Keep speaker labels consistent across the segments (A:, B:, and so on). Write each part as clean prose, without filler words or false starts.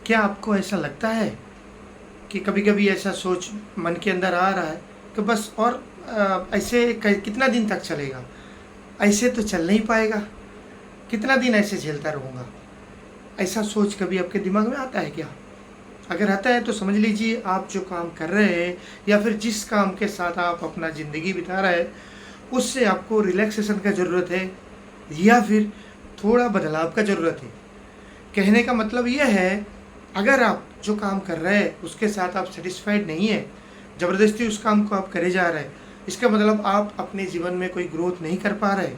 A: क्या आपको ऐसा लगता है कि कभी-कभी ऐसा सोच मन के अंदर आ रहा है कि बस और ऐसे कितना दिन तक चलेगा? ऐसे तो चल नहीं पाएगा, कितना दिन ऐसे झेलता रहूँगा? ऐसा सोच कभी आपके दिमाग में आता है क्या? अगर आता है तो समझ लीजिए आप जो काम कर रहे हैं या फिर जिस काम के साथ आप अपना ज़िंदगी बिता रहे हैं, उससे आपको रिलैक्सेशन का ज़रूरत है या फिर थोड़ा बदलाव का ज़रूरत है। कहने का मतलब ये है, अगर आप जो काम कर रहे हैं उसके साथ आप सेटिस्फाइड नहीं है, ज़बरदस्ती उस काम को आप करे जा रहे हैं, इसका मतलब आप अपने जीवन में कोई ग्रोथ नहीं कर पा रहे।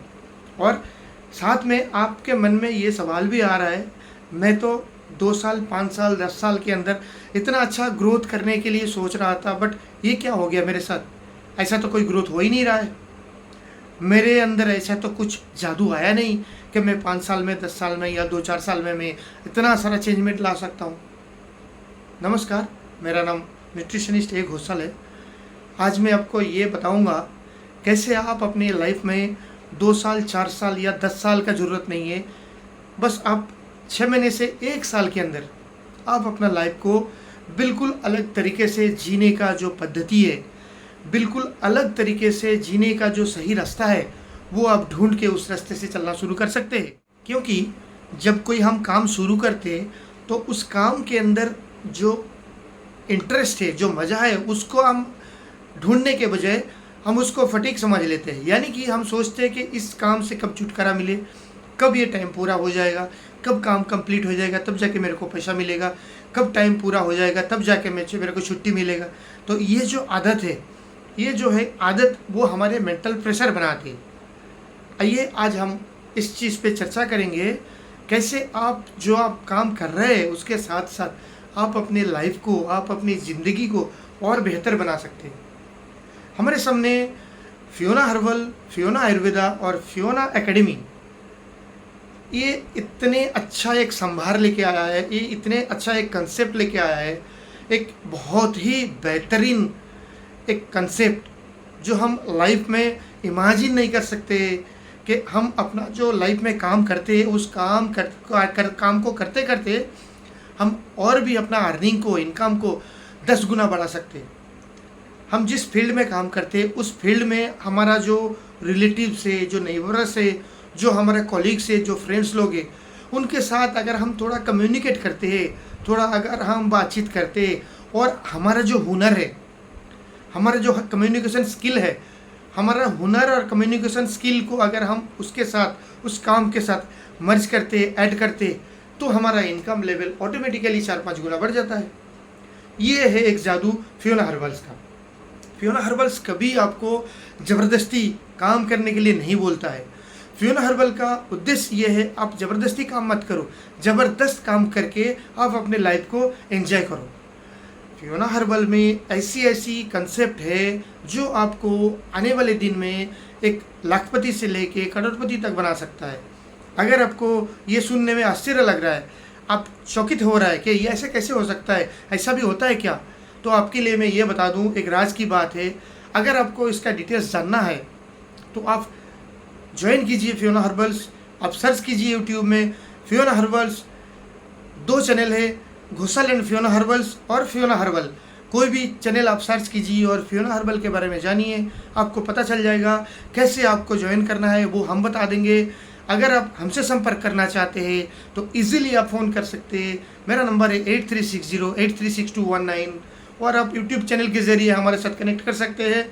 A: और साथ में आपके मन में ये सवाल भी आ रहा है, मैं तो 2 साल, 5 साल, 10 साल के अंदर इतना अच्छा ग्रोथ करने के लिए सोच रहा था, बट ये क्या हो गया मेरे साथ? ऐसा तो कोई ग्रोथ हो ही नहीं रहा है। मेरे अंदर ऐसा तो कुछ जादू आया नहीं कि मैं 5 साल में, 10 साल में या 2-4 साल में मैं इतना सारा चेंजमेंट ला सकता हूँ। नमस्कार, मेरा नाम न्यूट्रिशनिस्ट ए घोषाल है। आज मैं आपको ये बताऊँगा कैसे आप अपनी लाइफ में 2 साल, 4 साल या 10 साल का ज़रूरत नहीं है। बस आप 6 महीने से 1 साल के अंदर आप अपना लाइफ को बिल्कुल अलग तरीके से जीने का जो पद्धति है, बिल्कुल अलग तरीके से जीने का जो सही रास्ता है, वो आप ढूँढ के उस रास्ते से चलना शुरू कर सकते हैं। क्योंकि जब कोई हम काम शुरू करते हैं, तो उस काम के अंदर जो इंटरेस्ट है, जो मज़ा है, उसको हम ढूँढने के बजाय हम उसको फटीग समझ लेते हैं। यानी कि हम सोचते हैं कि इस काम से कब छुटकारा मिले, कब ये टाइम पूरा हो जाएगा, कब काम कंप्लीट हो जाएगा, तब जाके मेरे को पैसा मिलेगा, कब टाइम पूरा हो जाएगा, तब जाके मेरे को छुट्टी मिलेगा। तो ये जो आदत है, ये जो है आदत, वो हमारे मेंटल प्रेशर बनाती है। आइए आज हम इस चीज़ पे चर्चा करेंगे, कैसे आप जो आप काम कर रहे हैं उसके साथ साथ आप अपने लाइफ को, आप अपनी ज़िंदगी को और बेहतर बना सकते हैं। हमारे सामने फियोना हर्बल, फियोना आयुर्वेदा और फियोना एकेडमी ये इतने अच्छा एक संभार लेके आया है, ये इतने अच्छा एक कंसेप्ट लेके आया है, एक बहुत ही बेहतरीन एक कंसेप्ट जो हम लाइफ में इमेजिन नहीं कर सकते कि हम अपना जो लाइफ में काम करते हैं उस काम को करते करते हम और भी अपना अर्निंग को, इनकम को 10 गुना बढ़ा सकते हैं। हम जिस फील्ड में काम करते हैं उस फील्ड में हमारा जो रिलेटिव्स है, जो नेबर्स है, जो हमारे कॉलीग्स है, जो फ्रेंड्स लोग हैं, उनके साथ अगर हम थोड़ा कम्युनिकेट करते हैं, थोड़ा अगर हम बातचीत करते हैं और हमारा जो हुनर है, हमारा जो कम्युनिकेशन स्किल है, हमारा हुनर और कम्युनिकेशन स्किल को अगर हम उसके साथ, उस काम के साथ मर्ज करते, ऐड करते, तो हमारा इनकम लेवल ऑटोमेटिकली 4-5 गुना बढ़ जाता है। ये है एक जादू फियोना हर्बल्स का। फियोना हर्बल्स कभी आपको ज़बरदस्ती काम करने के लिए नहीं बोलता है। फियोना हर्बल का उद्देश्य ये है, आप ज़बरदस्ती काम मत करो, ज़बरदस्त काम करके आप अपने लाइफ को एंजॉय करो। फियोना हर्बल में ऐसी कंसेप्ट है जो आपको आने वाले दिन में एक लाखपति से लेके करोड़पति तक बना सकता है। अगर आपको ये सुनने में आश्चर्य लग रहा है, आप चौकित हो रहा है कि ये ऐसे कैसे हो सकता है, ऐसा भी होता है क्या, तो आपके लिए मैं ये बता दूं, एक राज की बात है। अगर आपको इसका डिटेल्स जानना है तो आप ज्वाइन कीजिए फियोना हर्बल्स। आप सर्च कीजिए यूट्यूब में फियोना हर्बल्स। 2 चैनल है, घोषाल एंड फियोना हर्बल्स और फियोना हर्बल। कोई भी चैनल आप सर्च कीजिए और फियोना हर्बल के बारे में जानिए, आपको पता चल जाएगा। कैसे आपको ज्वाइन करना है वो हम बता देंगे। अगर आप हमसे संपर्क करना चाहते हैं तो इजीली आप फ़ोन कर सकते हैं। मेरा नंबर है 8360836219 और आप यूट्यूब चैनल के ज़रिए हमारे साथ कनेक्ट कर सकते हैं।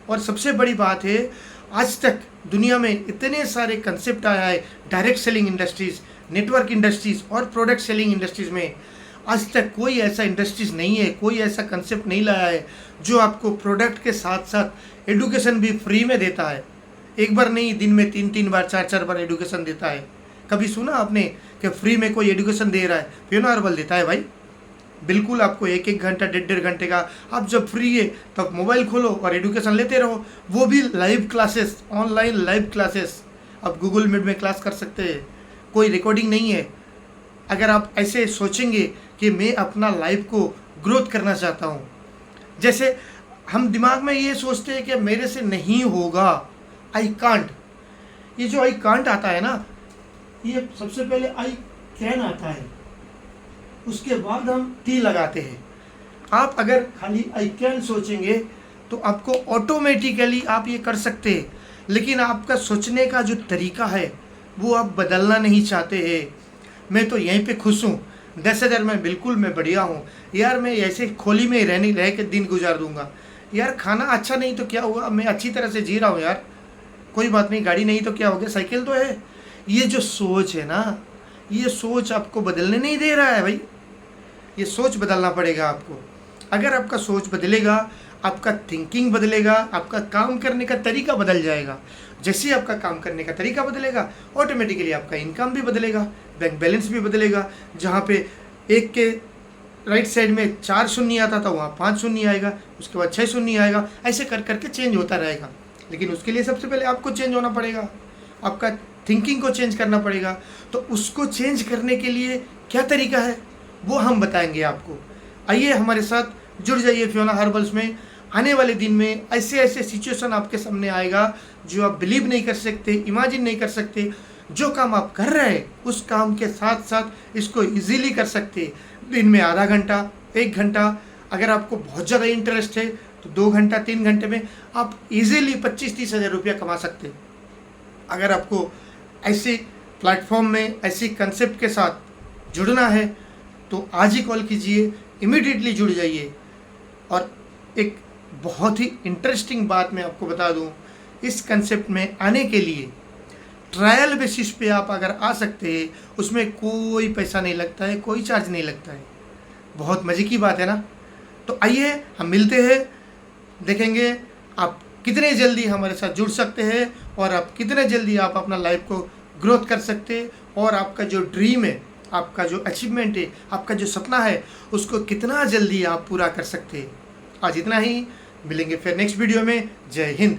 A: और सबसे बड़ी बात है, आज तक दुनिया में इतने सारे कंसेप्ट आया है, direct selling industries, network industries और प्रोडक्ट सेलिंग इंडस्ट्रीज़ में आज तक कोई ऐसा इंडस्ट्रीज़ नहीं है, कोई ऐसा कंसेप्ट नहीं लाया है जो आपको प्रोडक्ट के साथ साथ एडुकेशन भी फ्री में देता है। एक बार नहीं, दिन में 3-3 बार, 4-4 बार एडुकेशन देता है। कभी सुना आपने कि फ्री में कोई एडुकेशन दे रहा है? फियोना हर्बल देता है भाई। बिल्कुल आपको 1-1 घंटा, 1.5 घंटे का, आप जब फ्री है तब मोबाइल खोलो और एडुकेशन लेते रहो। वो भी live classes, online live classes. आप गूगल मीट में क्लास कर सकते हैं, कोई रिकॉर्डिंग नहीं है। अगर आप ऐसे सोचेंगे कि मैं अपना लाइफ को ग्रोथ करना चाहता हूँ, जैसे हम दिमाग में ये सोचते हैं कि मेरे से नहीं होगा, आई कांट। ये जो आई कांट आता है ना, ये सबसे पहले आई कैन आता है। उसके बाद हम टी लगाते हैं। आप अगर खाली आई कैन सोचेंगे तो आपको ऑटोमेटिकली आप ये कर सकते हैं, लेकिन आपका सोचने का जो तरीका है वो आप बदलना नहीं चाहते हैं। मैं तो यहीं पे खुश हूँ, 10,000 में बिल्कुल मैं बढ़िया हूँ यार, मैं ऐसे खोली में रह के दिन गुजार दूंगा यार, खाना अच्छा नहीं तो क्या हुआ, मैं अच्छी तरह से जी रहा हूँ यार, कोई बात नहीं, गाड़ी नहीं तो क्या हो गया, साइकिल तो है। ये जो सोच है ना, ये सोच आपको बदलने नहीं दे रहा है भाई, ये सोच बदलना पड़ेगा आपको। अगर आपका सोच बदलेगा, आपका थिंकिंग बदलेगा, आपका काम करने का तरीका बदल जाएगा। जैसे ही आपका काम करने का तरीका बदलेगा, ऑटोमेटिकली आपका इनकम भी बदलेगा, बैंक बैलेंस भी बदलेगा। जहाँ पे एक के राइट साइड में 4 शून्य आता था, वहाँ 5 शून्य आएगा, उसके बाद 6 शून्य आएगा, ऐसे कर करके चेंज होता रहेगा। लेकिन उसके लिए सबसे पहले आपको चेंज होना पड़ेगा, आपका थिंकिंग को चेंज करना पड़ेगा। तो उसको चेंज करने के लिए क्या तरीका है वो हम बताएंगे आपको। आइए हमारे साथ जुड़ जाइए फियोना हर्बल्स में। आने वाले दिन में ऐसे ऐसे सिचुएशन आपके सामने आएगा जो आप बिलीव नहीं कर सकते, इमेजिन नहीं कर सकते। जो काम आप कर रहे हैं उस काम के साथ साथ इसको इजीली कर सकते। दिन में आधा घंटा, 1 घंटा, अगर आपको बहुत ज़्यादा इंटरेस्ट है तो 2 घंटा, 3 घंटे में आप इजीली 25-30 हज़ार रुपया कमा सकते। अगर आपको ऐसे प्लेटफॉर्म में ऐसी कंसेप्ट के साथ जुड़ना है तो आज ही कॉल कीजिए, इमीडिएटली जुड़ जाइए। और एक बहुत ही इंटरेस्टिंग बात मैं आपको बता दूं, इस कंसेप्ट में आने के लिए ट्रायल बेसिस पे आप अगर आ सकते हैं, उसमें कोई पैसा नहीं लगता है, कोई चार्ज नहीं लगता है। बहुत मज़े की बात है ना। तो आइए हम मिलते हैं, देखेंगे आप कितने जल्दी हमारे साथ जुड़ सकते हैं और आप कितने जल्दी आप अपना लाइफ को ग्रोथ कर सकते हैं, और आपका जो ड्रीम है, आपका जो अचीवमेंट है, आपका जो सपना है, उसको कितना जल्दी आप पूरा कर सकते हैं। आज इतना ही, मिलेंगे फिर नेक्स्ट वीडियो में। जय हिंद।